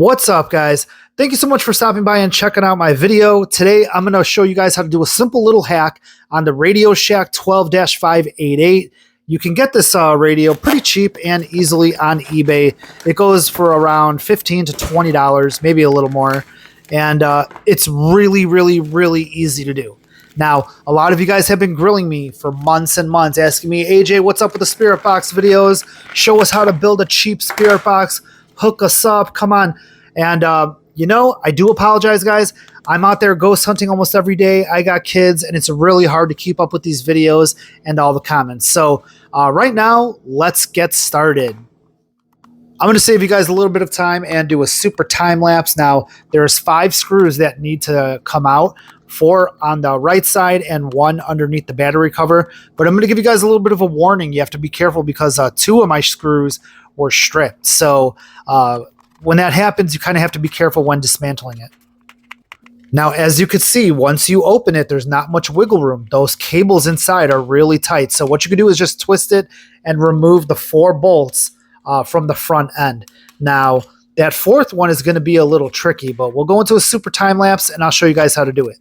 What's up, guys? Thank you so much for stopping by and checking out my video. Today, I'm going to show you guys how to do a simple little hack on the Radio Shack 12-588. You can get this radio pretty cheap and easily on eBay. It goes for around $15 to $20, maybe a little more. And it's really easy to do. Now, a lot of you guys have been grilling me for months and months, asking me, AJ, what's up with the Spirit Box videos? Show us how to build a cheap Spirit Box. Hook us up. Come on. And, I do apologize, guys. I'm out there ghost hunting almost every day. I got kids, and it's really hard to keep up with these videos and all the comments. So right now, let's get started. I'm going to save you guys a little bit of time and do a super time lapse. Now, there's 5 screws that need to come out, 4 on the right side and 1 underneath the battery cover. But I'm going to give you guys a little bit of a warning. You have to be careful because 2 of my screws were stripped. So when that happens, you kind of have to be careful when dismantling it. Now, as you can see, once you open it, there's not much wiggle room. Those cables inside are really tight. So what you can do is just twist it and remove the 4 bolts from the front end. Now, that 4th one is going to be a little tricky, but we'll go into a super time lapse and I'll show you guys how to do it.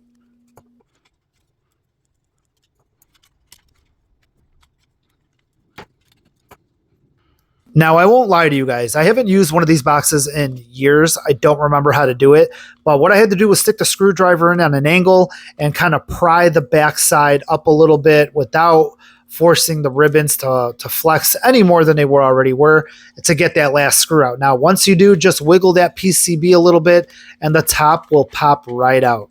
Now, I won't lie to you guys. I haven't used one of these boxes in years. I don't remember how to do it. But what I had to do was stick the screwdriver in on an angle and kind of pry the backside up a little bit without forcing the ribbons to flex any more than they already were to get that last screw out. Now, once you do, just wiggle that PCB a little bit and the top will pop right out.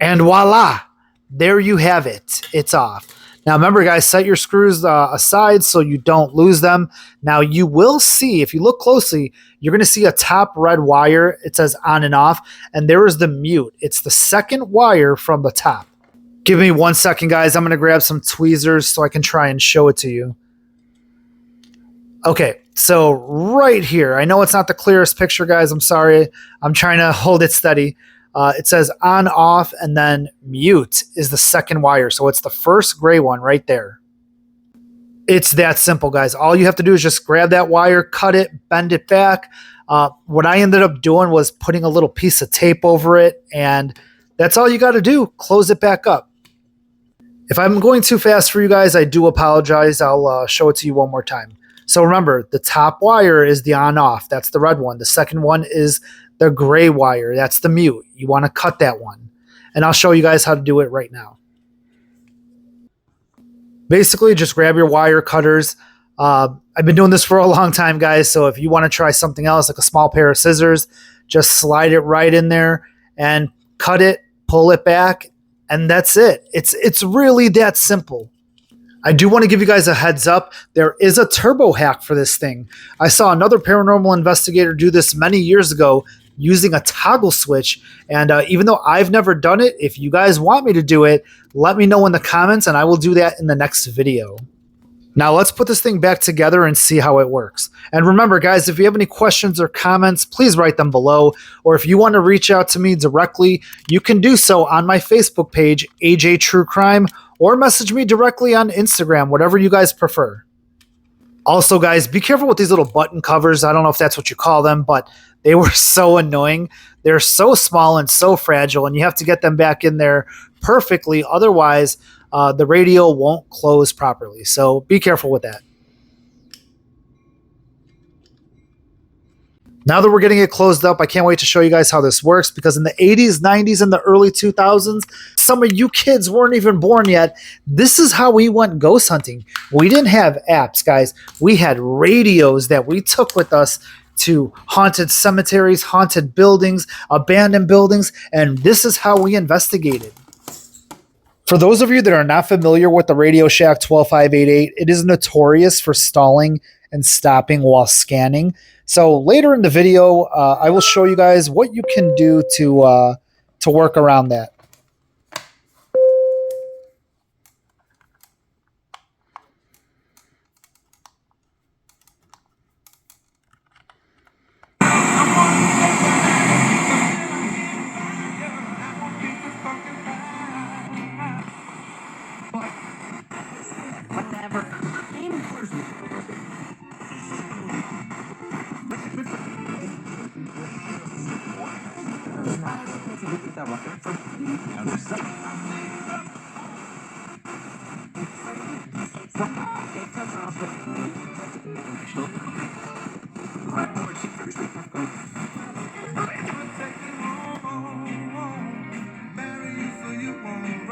And voila, there you have it. It's off. Now, remember, guys, set your screws aside so you don't lose them. Now, you will see, if you look closely, you're going to see a top red wire. It says on and off, and there is the mute. It's the second wire from the top. Give me 1 second, guys. I'm going to grab some tweezers so I can try and show it to you. Okay, so right here, I know it's not the clearest picture, guys. I'm sorry. I'm trying to hold it steady. It says on, off, and then mute is the second wire. So it's the first gray one right there. It's that simple, guys. All you have to do is just grab that wire, cut it, bend it back. What I ended up doing was putting a little piece of tape over it, and that's all you got to do. Close it back up. If I'm going too fast for you guys, I do apologize. I'll show it to you one more time. So remember, the top wire is the on-off. That's the red one. The second one is the gray wire. That's the mute. You want to cut that one. And I'll show you guys how to do it right now. Basically, just grab your wire cutters. I've been doing this for a long time, guys. So if you want to try something else, like a small pair of scissors, just slide it right in there and cut it, pull it back, and that's it. It's really that simple. I do want to give you guys a heads up. There is a turbo hack for this thing. I saw another paranormal investigator do this many years ago using a toggle switch. And even though I've never done it, if you guys want me to do it, let me know in the comments and I will do that in the next video. Now let's put this thing back together and see how it works. And remember, guys, if you have any questions or comments, please write them below. Or if you want to reach out to me directly, you can do so on my Facebook page, AJ True Crime, or message me directly on Instagram, whatever you guys prefer. Also, guys, be careful with these little button covers. I don't know if that's what you call them, but they were so annoying. They're so small and so fragile, and you have to get them back in there perfectly. Otherwise, the radio won't close properly. So be careful with that. Now that we're getting it closed up, I can't wait to show you guys how this works, because in the 80s, 90s, and the early 2000s, some of you kids weren't even born yet. This is how we went ghost hunting. We didn't have apps, guys. We had radios that we took with us to haunted cemeteries, haunted buildings, abandoned buildings, and this is how we investigated. For those of you that are not familiar with the Radio Shack 12588, it is notorious for stalling and stopping while scanning. So later in the video, I will show you guys what you can do to work around that.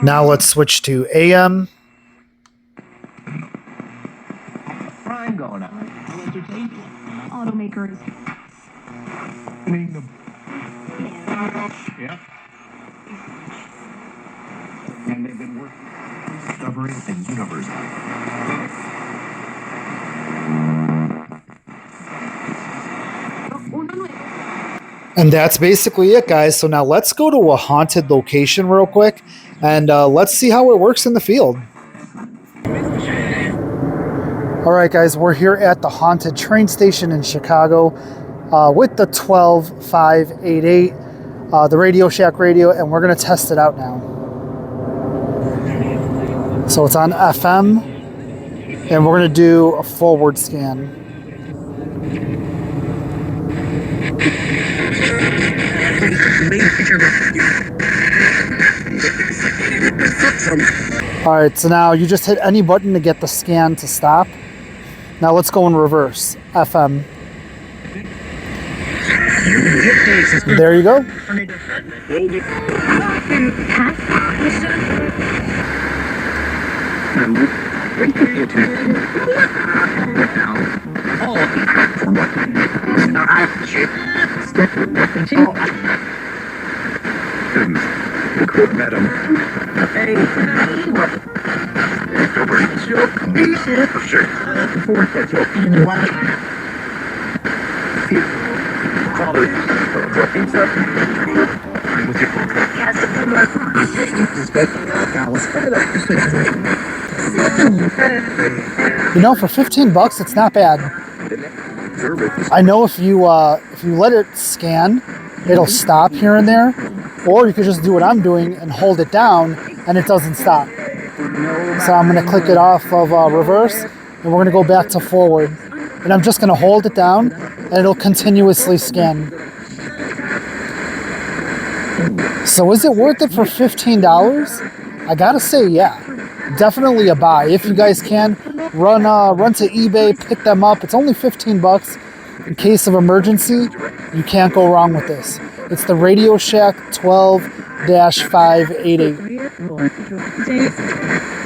Now let's switch to AM. Crime going on. Automakers. Yeah. And they've been working discovering a universe. And that's basically it, guys. So now let's go to a haunted location real quick, and let's see how it works in the field. All right, guys, we're here at the haunted train station in Chicago with the 12588, the Radio Shack radio, and we're going to test it out now. So it's on FM, and we're going to do a forward scan. All right, so now you just hit any button to get the scan to stop. Now let's go in reverse, FM. There you go. You know, for 15 bucks, it's not bad. I know if you let it scan, it'll stop here and there, or you could just do what I'm doing and hold it down, and it doesn't stop. So I'm going to click it off of reverse, and we're going to go back to forward. And I'm just going to hold it down, and it'll continuously scan. So is it worth it for $15? I gotta say, yeah. Definitely a buy. If you guys can, run to eBay, pick them up. It's only 15 bucks. In case of emergency, you can't go wrong with this. It's the Radio Shack 12-588.